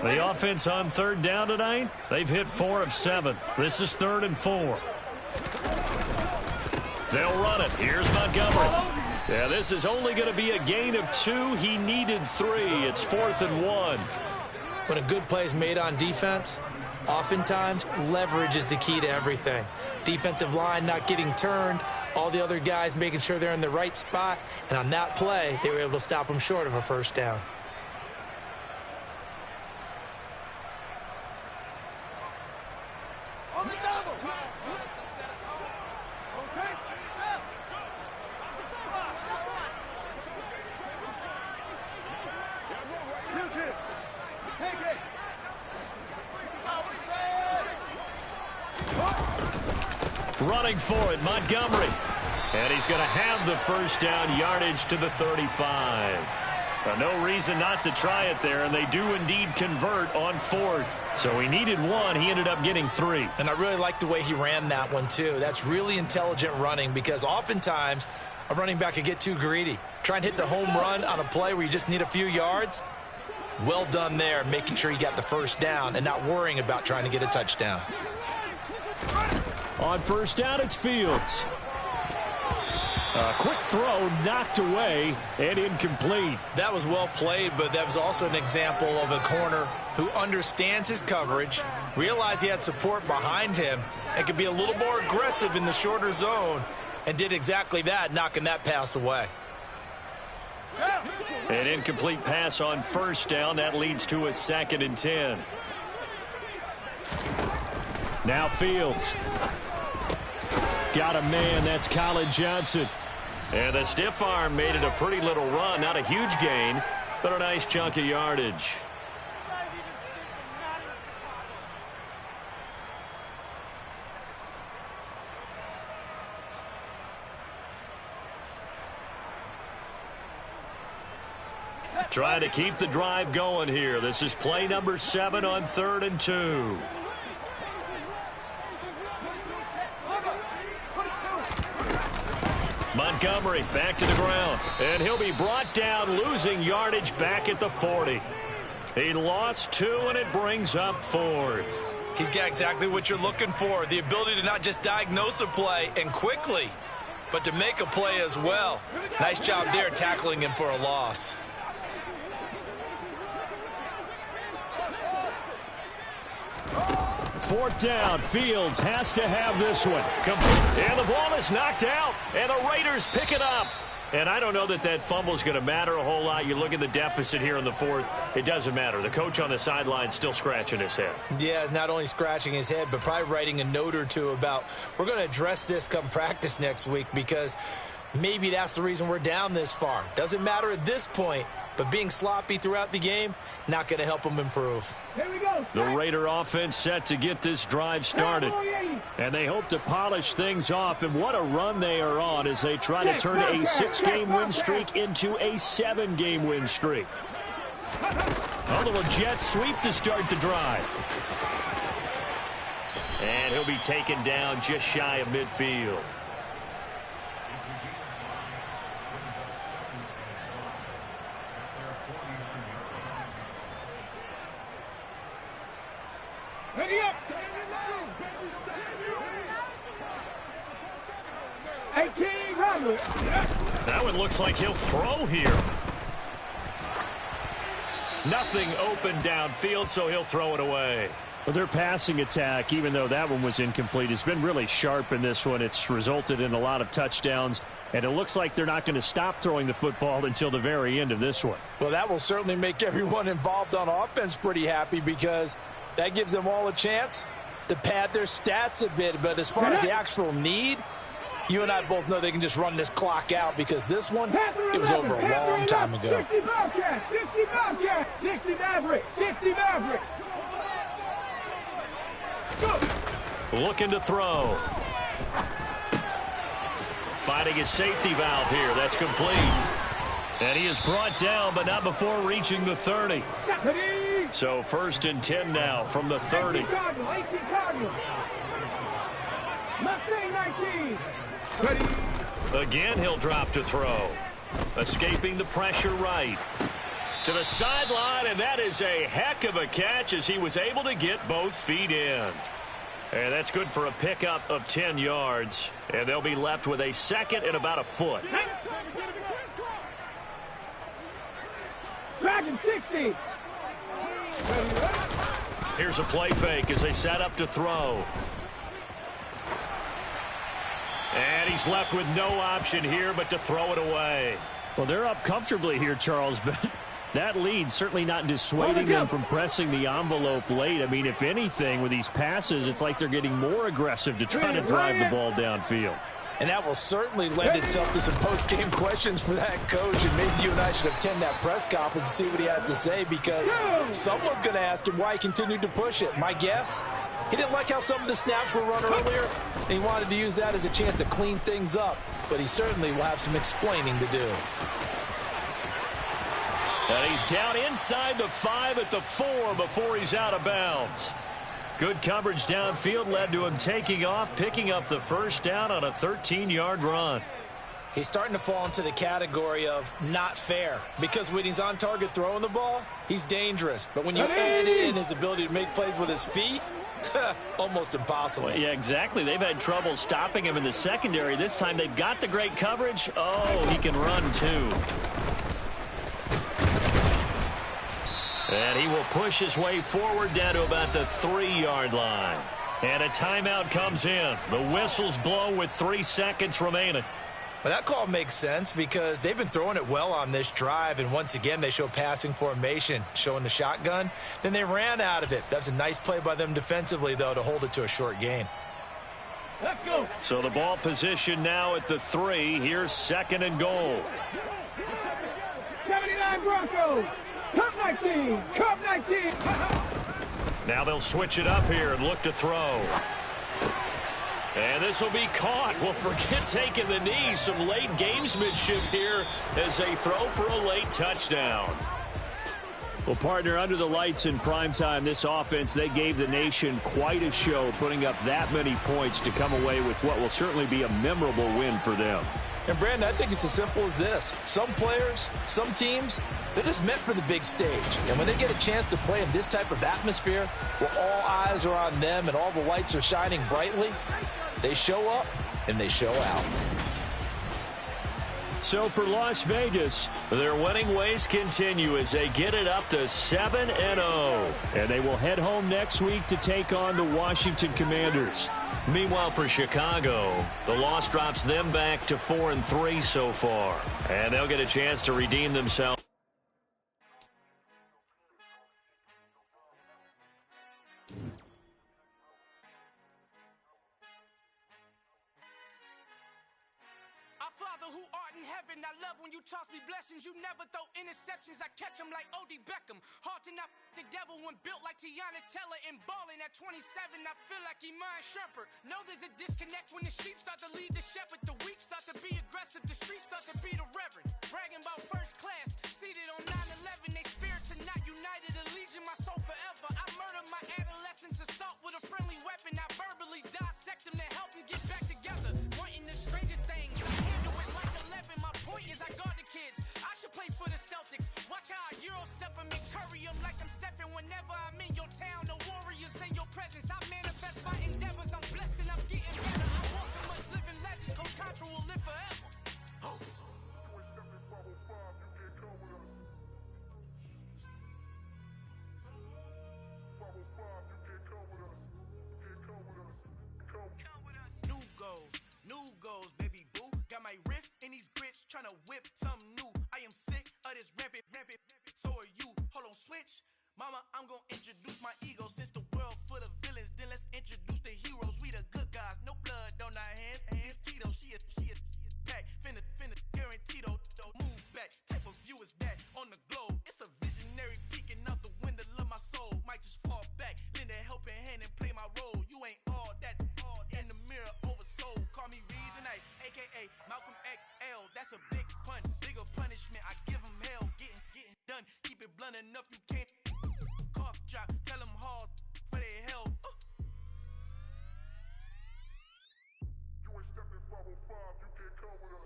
The offense on 3rd down tonight, they've hit 4 of 7. This is 3rd and 4. They'll run it. Here's Montgomery. Yeah, this is only going to be a gain of 2. He needed 3. It's 4th and 1. When a good play is made on defense, oftentimes leverage is the key to everything. Defensive line not getting turned, all the other guys making sure they're in the right spot, and on that play, they were able to stop them short of a 1st down. Running for it, Montgomery. And he's going to have the 1st down, yardage to the 35. No reason not to try it there, and they do indeed convert on 4th. So he needed 1. He ended up getting 3. And I really like the way he ran that one, too. That's really intelligent running, because oftentimes a running back can get too greedy. Try and hit the home run on a play where you just need a few yards. Well done there, making sure you got the 1st down and not worrying about trying to get a touchdown. On 1st down, it's Fields. A quick throw knocked away and incomplete. That was well played, but that was also an example of a corner who understands his coverage, realized he had support behind him, and could be a little more aggressive in the shorter zone, and did exactly that, knocking that pass away. An incomplete pass on 1st down. That leads to a 2nd and 10. Now Fields. Got a man. That's Colin Johnson. And the stiff arm made it a pretty little run. Not a huge gain, but a nice chunk of yardage. Trying to keep the drive going here. This is play number 7 on 3rd and 2. Montgomery back to the ground. And he'll be brought down, losing yardage back at the 40. He lost 2, and it brings up 4th. He's got exactly what you're looking for, the ability to not just diagnose a play and quickly, but to make a play as well. Nice job there tackling him for a loss. Fourth down. Fields has to have this one. And the ball is knocked out, and the Raiders pick it up. And I don't know that that fumble is going to matter a whole lot. You look at the deficit here in the 4th, it doesn't matter. The coach on the sideline still scratching his head. Yeah, not only scratching his head, but probably writing a note or two about, we're going to address this come practice next week, because maybe that's the reason we're down this far. Doesn't matter at this point, but being sloppy throughout the game, not going to help them improve. Here we go. The Raider offense set to get this drive started. And they hope to polish things off. And what a run they are on as they try to turn a 6-game win streak into a 7-game win streak. A little jet sweep to start the drive. And he'll be taken down just shy of midfield. Ready up. 1800. That one looks like he'll throw here. Nothing open downfield, so he'll throw it away. Well, their passing attack, even though that one was incomplete, has been really sharp in this one. It's resulted in a lot of touchdowns, and it looks like they're not going to stop throwing the football until the very end of this one. Well, that will certainly make everyone involved on offense pretty happy, because that gives them all a chance to pad their stats a bit. But as far as the actual need, you and I both know they can just run this clock out, because this one, it was over a long time ago. 60 Bobcat, 60 Bobcat, 60 Maverick, 60 Maverick. Looking to throw. Finding his safety valve here. That's complete. And he is brought down, but not before reaching the 30. So 1st and 10 now from the 30. 18 Cardinals. Mustang 19. Again, he'll drop to throw. Escaping the pressure right. To the sideline, and that is a heck of a catch as he was able to get both feet in. And that's good for a pickup of 10 yards. And they'll be left with a 2nd and about a foot. Dragon 60. Here's a play fake as they set up to throw. And he's left with no option here but to throw it away. Well, they're up comfortably here, Charles, but that lead certainly not dissuading them from pressing the envelope late. I mean, if anything, with these passes, it's like they're getting more aggressive to try to drive the ball downfield. And that will certainly lend itself to some post-game questions for that coach. And maybe you and I should attend that press conference and see what he has to say, because someone's going to ask him why he continued to push it. My guess, he didn't like how some of the snaps were run earlier, and he wanted to use that as a chance to clean things up. But he certainly will have some explaining to do. And he's down inside the 5 at the 4 before he's out of bounds. Good coverage downfield led to him taking off, picking up the 1st down on a 13-yard run. He's starting to fall into the category of not fair, because when he's on target throwing the ball, he's dangerous. But when you add in his ability to make plays with his feet, almost impossible. Well, yeah, exactly. They've had trouble stopping him in the secondary. This time they've got the great coverage. Oh, he can run too. And he will push his way forward down to about the 3-yard line. And a timeout comes in. The whistles blow with 3 seconds remaining. Well, that call makes sense, because they've been throwing it well on this drive, and once again they show passing formation, showing the shotgun. Then they ran out of it. That's a nice play by them defensively, though, to hold it to a short gain. Let's go. So the ball position now at the 3. Here's 2nd and goal. 79 Broncos. Cup 19. Cup 19. Now they'll switch it up here and look to throw. And this will be caught. Well, forget taking the knee. Some late gamesmanship here as they throw for a late touchdown. Well, partner, under the lights in primetime, this offense, they gave the nation quite a show, putting up that many points to come away with what will certainly be a memorable win for them. And, Brandon, I think it's as simple as this. Some players, some teams, they're just meant for the big stage. And when they get a chance to play in this type of atmosphere, where all eyes are on them and all the lights are shining brightly, they show up and they show out. So for Las Vegas, their winning ways continue as they get it up to 7-0. And they will head home next week to take on the Washington Commanders. Meanwhile, for Chicago, the loss drops them back to 4-3 so far. And they'll get a chance to redeem themselves. Father who art in heaven, I love when you toss me blessings. You never throw interceptions, I catch them like O.D. Beckham. Hard to not the devil when built like Tiana Taylor. And balling at 27, I feel like Iman Shumpert. Know there's a disconnect when the sheep start to lead the shepherd. The weak start to be aggressive, the streets start to be the reverend. Bragging about first class, seated on 9/11. They spirits are not united, a legion, my soul forever. I murder my adolescence, assault with a friendly weapon. I verbally dissect them to help them get back together. Pointing to stranger things, I handle it like 11. My point is I guard the kids. I should play for the Celtics. Watch how I Euro step them and curry them like I'm stepping. Whenever I'm in your town, the Warriors in your presence. I manifest my endeavors. I'm blessed and I'm getting better. I want so much living legends. Coach Contra will live forever. Oh. New goals, baby boo. Got my wrist in these grits, tryna whip something new. I am sick of this rampant. So are you. Hold on, switch. Mama, I'm gonna introduce my ego. Since the world full of villains, then let's introduce the heroes. We the good guys, no blood on our hands. Hands Tito, she is pack. Finna, guaranteed. Move back. Type of view is that on the globe? It's a visionary peeking out the window of my soul. Might just fall back, lend a helping hand and play my role. You ain't all that. In the mirror, oversold. Call me Reason A, a.k.a. Malcolm XL. That's a big pun, bigger punishment. I give him hell, getting done. Keep it blunt enough, you can't. Cough drop, tell them hard for their health.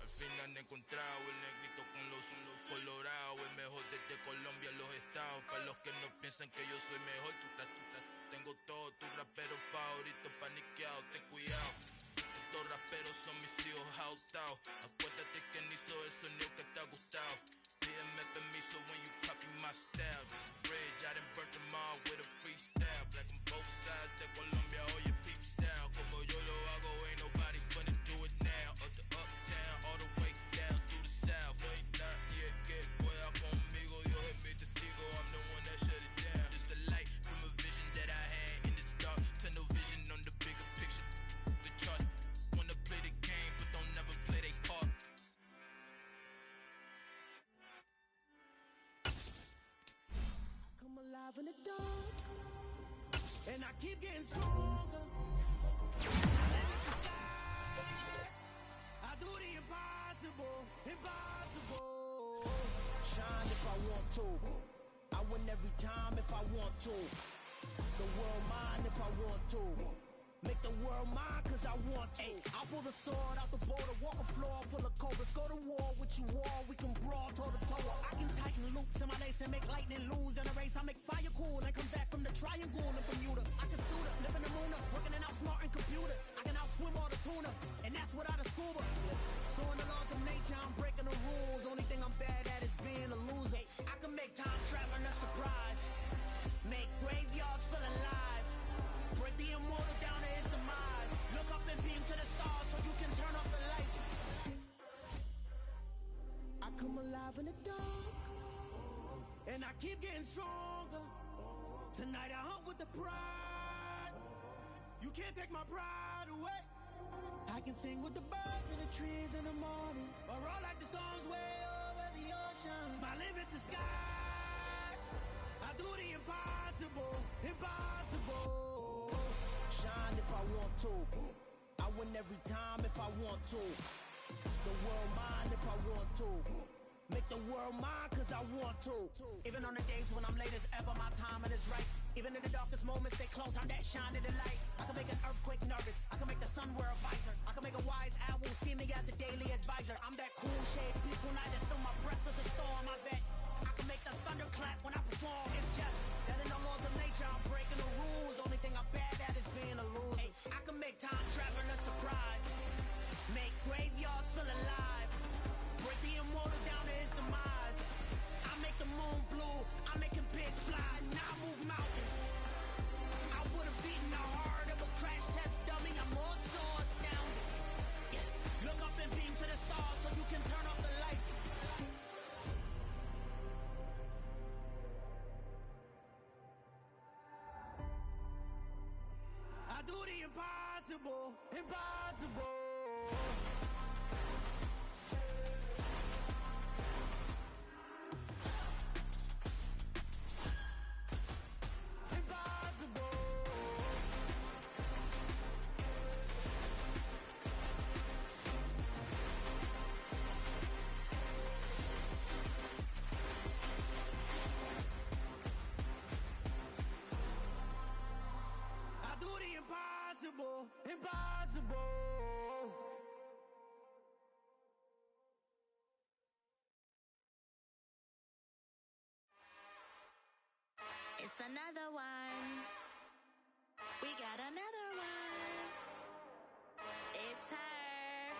Al final he encontrado el negrito con los colorados. El mejor desde Colombia, los estados. Para los que no piensan que yo soy mejor, tengo todo, tu rapero favorito paniqueado, ten cuidado. Estos raperos son mis hijos jautados. Acuérdate quién hizo el sonido que te ha gustado. Pídeme permiso when you copy my style. This bridge, I done burnt them all with a freestyle. Black on both sides de Colombia, oye peep style. Como yo lo hago, ain't nobody finna do it now. Up to uptown, all the way down through the south. No ain't not yet, que pueda conmigo. Dios es mi testigo, I'm the one that shut it down. Just the light from a vision that I had in the dark. Tunnel vision on the bigger picture. The charts wanna play the game, but don't never play their part. Come alive in the dark, and I keep getting stronger. I do the impossible. Shine if I want to. I win every time if I want to. The world mine if I want to. Make the world mine cause I want to. I'll pull the sword out the border, walk a floor full of cobras. Go to war with you all, we can brawl toe to toe. I can tighten loops in my lace and make lightning lose in a race. I make fire cool and come back from the triangle in Bermuda. I can suit up, live in the moon up, working and outsmarting computers. I can outswim all the tuna, and that's without a scuba. So in the laws of nature, I'm breaking the rules. Only thing I'm bad at is being a loser. I can make time traveling a surprise. Make graveyards feel alive. Break the immortal down to his demise. Look up and beam to the stars so you can turn off the lights. I come alive in the dark, and I keep getting stronger. Tonight I hunt with the pride. You can't take my pride away. I can sing with the birds and the trees in the morning, or roll like the storms way over the ocean. My limit's the sky. I do the impossible. Shine if I want to. I win every time if I want to. The world mine if I want to. Make the world mine, cause I want to. Even on the days when I'm late as ever, my timing is right. Even in the darkest moments, they close, I'm that shine in the light. I can make an earthquake nervous, I can make the sun wear a visor. I can make a wise owl see me as a daily advisor. I'm that cool shade, peaceful night that still my breath is a storm, I bet. I can make the thunder clap when I perform. It's just that in the laws of nature, I'm breaking the rules. Only thing I'm bad at is being a loser. Hey, I can make time travel a surprise. Make graveyards feel alive. Break the immortal down to his demise. I make the moon blue, I'm making pigs fly. Now I move mountains. I would've beaten the heart of a crash test dummy. I'm more so astounded. Yeah. Look up and beam to the stars so you can turn off the lights. I do the impossible, impossible. Impossible, impossible. It's another one. We got another one. It's her.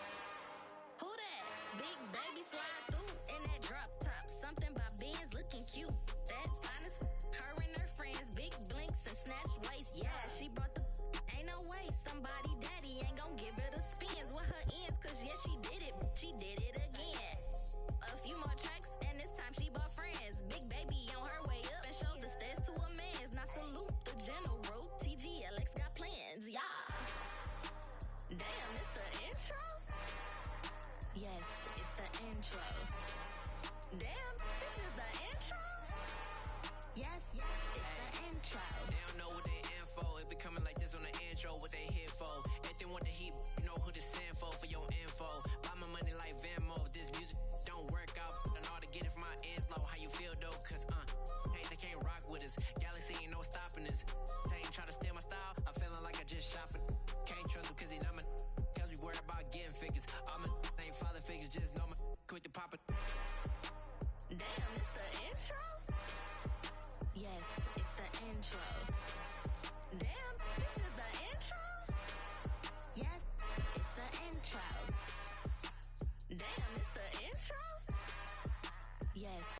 Who that? Big baby slide through in that drop top. Something by Benz looking cute. That's honest. Her and her friends, big blinks and snatch waist. Yeah, she brought the. Ain't no way somebody daddy ain't gon' give her the spins with her ends. Cause yeah, she did it. She did it again. A few more tracks and this time she bought friends. Big baby on her way up and showed the stairs to a man's. Now salute the general. TGLX got plans. Yeah. Damn, it's the intro? Yes, it's the intro. Damn, this is the intro? Yes, it's the intro. They don't know what they in for. If it coming like this on the intro, what they here for? If they want the heat, you know who to send for your info. Buy my money like Venmo. If this music don't work out, I know how to get it from my ends low. How you feel though? Cause hey, they can't rock with us. Galaxy ain't no stopping this. They ain't try to steal my style. I'm feeling like I just shot for. Can't trust them cause they numb. Cause we worried about getting figures. All my ain't father figures, just know my quick to pop it. Damn, this